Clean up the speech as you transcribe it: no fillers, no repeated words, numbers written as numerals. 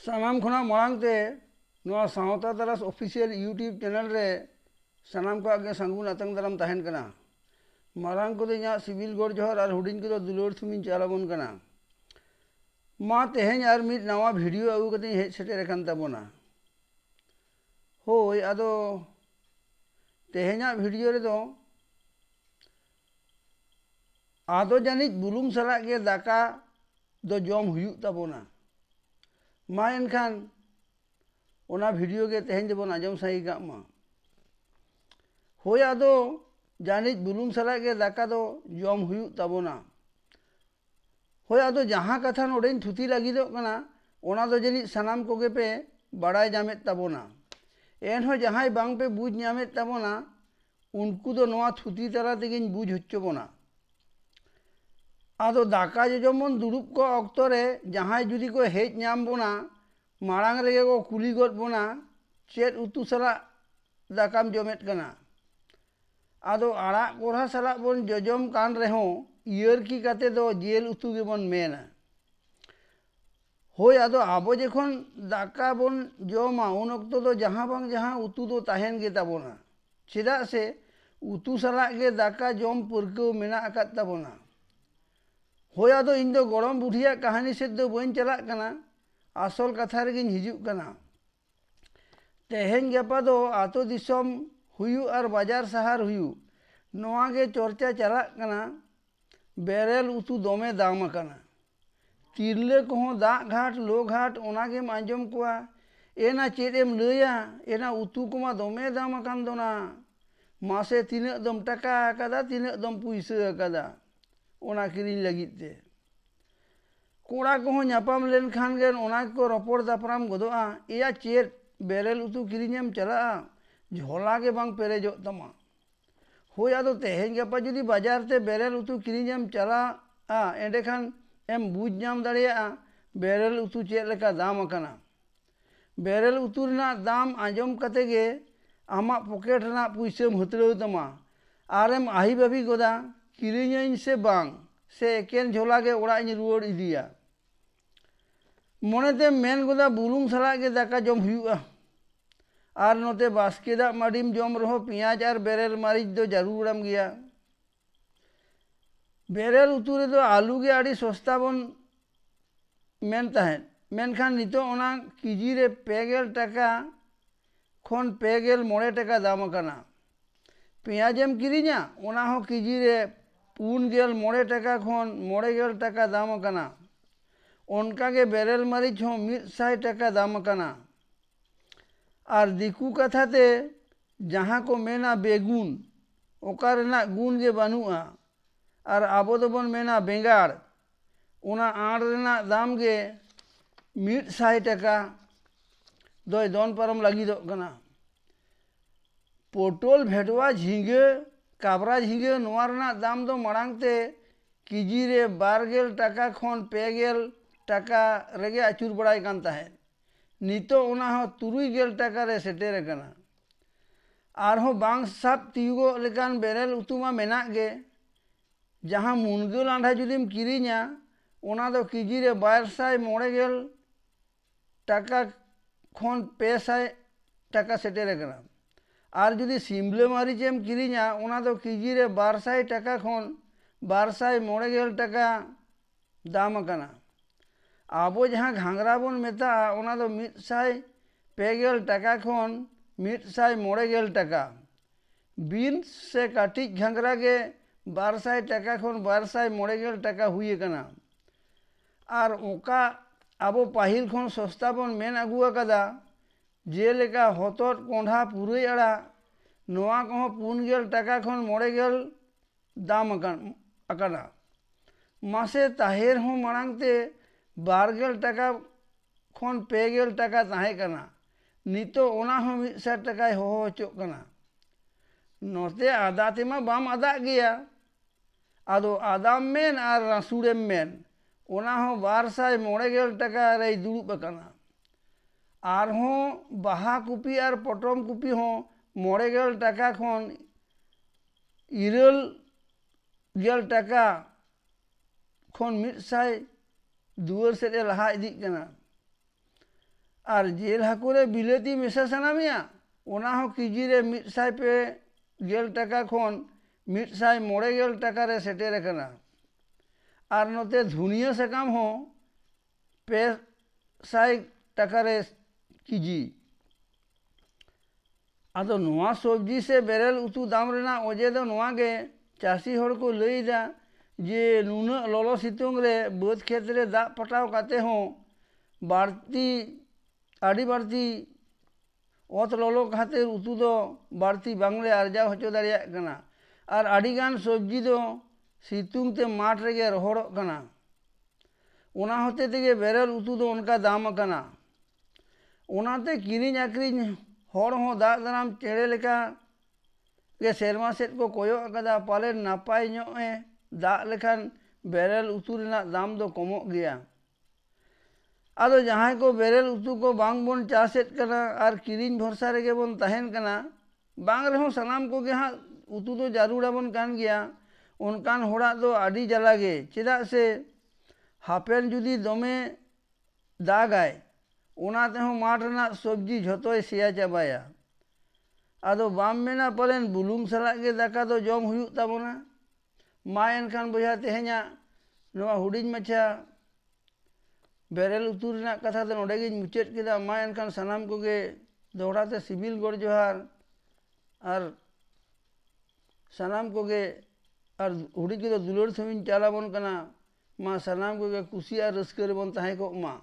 सानाम खुना मांग ते नवा सावता तरास ऑफिशियल यूट्यूब चैनल रे सानाम को आगे संगुन अतंग दराम तहन कना मारांग को इना सिविल गोड़ जोहर और हुडिंग को दुलोर थुमिन चालाबन कना मा तेहें और मिट नवा वीडियो आगु कते हेज सेटेर कान ताबोना होय आदो तेहें वीडियो रे दो आदो जानिज बुलुंग सला के दाका दो जम हुयुग ताबोना मा एनखान ओना वीडियो के तेहें देबोन आजम सही गा मा होय आदो जानिज बुलुंग सला के दाका दो जम हुयुग ताबोना होय आदो जहां कथा नोडेन थुती लागिदो कना ओना दो जानिज सानाम कोगे पे बड़ाय जामेत ताबोना एनहो जहां बांग पे बुझ ᱧᱟᱢᱮत ताबोना उनको दो नवा थुती तला तेगिन बुझ होच्चो बोना आदो दाका जमन दुड़ुब को ऑक्तो रे जहां जुदी को हेज ᱧᱟᱢ बोना मारांग रेगे को कुली गद बोना चेत उतु सला दाकाम जमेत कना आदो आड़ा कोरहा सला बोन जजम कान रेहो इयर की काते दो जेल उतु गे बोन मेना होय आदो आबो जेखोन दाका बोन जमा उन ऑक्तो दो जहां बांग जहां उतु दो ताहेन गे ताबोना चेदा से उतु सला गे दाका जम पुरकौ मेना आकात ताबोना होय आदो इन दो गरम बुढ़िया कहानी से दो बइन चला कना आसल कथा रेगिन हिजुग कना तेहें गपा दो आतो दिसम हुयु और बाजार शहर हुयु नोआ गे चर्चा चला कना बेरेल उतु दोमे दाम कना तिरले कोहो दा घाट लो घाट ओना गेम आंजम कोआ एना चेदेम लैया एना उतु कोमा दोमे दाम कान दोना मासे तिने दम टाका आकादा तिने दम पुइसा आकादा ओना किरिन लगित ते कोड़ा को नापाम लेन खान गेन ओना को रपोड़ दापराम गदोआ एया चेर बेरेल उतु किरिनेम चला झोला के बांग पेरेजो तमा होय आदो तेहें गपा जुदी बाजार ते बेरेल उतु किरिनेम चला एंडे खान एम बुझ नाम दाड़ेया बेरेल उतु चेद लेका दाम अकना बेरेल उतु रना दाम आंजम कते गे आमा पॉकेट रना पुइसेम हतड़ाव तमा आरेम आही बाबी गोदा किरिनें से बांग से एकेन झोला के ओड़ा इन रुआड़ इदिया मोनेते मेन गोदा बुलुंग सला के दाका जम हुयुआ आर नोते बास्के दा माडिम जम रहो पियाज और बेरेल मारिच दो जरूरम गया बेरेल उतु रे दो आलू के आड़ी सस्ता बन मेन ताहेन मेनखान नितो ओना केजी रे 2 टाका खन 2 टाका दाम कना पियाजेम किरिना ओना हो केजी रे 4 टाका खन 9 टाका दाम कना उनका के बेरेल मारिच हो 100 टाका दाम कना और दिकू कथा ते जहां को मेना बेगुन ओकार ना गुण गे बानुआ और आबो दो बन मेना बेंगाड़ ओना आड़ रेना दाम गे 100 टाका दोय दोन परम लगी दो कना पोटल भेटवा झींगे काबरा झींगे नोआ रेना दाम दो मांग ते केजी रे 12 टाका खन 2 टाका रेगे आचुर बड़ाई कान ताहेन नितो ओना हो 3 टाका रे सेटेर कना आरहो बांग साब तियुगो लेकान बेरेल उतुमा मेना गे जहां मुनगो लांडा जुदीम किरिना ओना दो केजी रे 290 टाका खन 500 टाका सेटेर कना और जुदी सिमले मारिचेम किरिना ओना दो केजी रे 200 टाका खन 290 टाका दाम कना आबो जहां घांगरा बन मेता ओना दो 100 टाका खन 190 टाका बीन्स से काटिज घांगरा के 200 टाका खन 290 टाका हुई कना और ओका आबो पाहिल खन सस्ता बन मेन आगु आकादा जेलेका हतट कोंढा पुरई आड़ा नोआ को 4 टाका खन 9 दाम अकना मासे ताहेर हो मांगते 12 टाका खन 2 टाका ताहे कना नितो ओना हो 100 टाका हो होचो कना नोते आदा तेमा बाम आदा गया आदो आदाम मेन और रासुड़ेम मेन ओना हो 290 टाका रे दुड़ुब अकना आर हो बाहा कुपी और पटम कुपी हो 9 टाका खन 9 टाका खन 100 दुआर से लहा इदी कना और जेल हाकू रे बिलाती मेसा साना मिया ओना हो केजी रे 150 टाका खन 150 टाका रे सेटेर कना और नोते धुनिया साकाम हो 200 टाका रे केजी आदो नोआ सब्जी से बेरेल उतु दाम रेना ओजे दो नोआ गे चासी होड़ को लईदा जे नुना ललो सितुंग रे बाद खेत रे दा पटाव काते हो बाड़ती आड़ी बाड़ती ओत ललो खाते उतु दो बाड़ती बांगले आरजा होचो दाड़िया कना और आड़ीगान सब्जी दो सितुंग ते माठ रेगे रोहड़ो कना ओना होते तेगे बेरेल उतु दो उनका दाम कना ओनाते किरिंग आक्रिंग होड़ हो दाग दाराम चेड़े लेका गे सेरमा सेट को कोयो अकदा पाले नापाय ᱧᱚᱜ ए दाग लेखान बेरेल उतु रेना दाम दो कमोग गया आदो जहां को बेरेल उतु को बांग बोन चासेट कना और किरिंग भरसा रेगे बोन तहन कना बांग रहो सनाम को गे हां उतु दो जारूड़ा बोन कान गया उनकान होड़ा दो आड़ी जलागे चेदा से हापेन जुदी दमे दागाय ओनाते हो माठ रेना सब्जी झोतोय सिया चाबाया आदो बाम मेना पलेन बुलुंग सलाग गे दाका दो जम हुयुग ताबोना मा एनखान बोया तेहेñा नोआ हुडिंग माछा बेरेल उतु रेना कथा दो नोडे गिन मुचेद केदा मा एनखान सनाम कोगे दोहराते सिबिल गोड़ जोहार और सनाम कोगे और हुडिंग के दो दुलड़ समिन चालाबोन कना मा सनाम कोगे कुसिया रस्कर बोन ताहे को मा।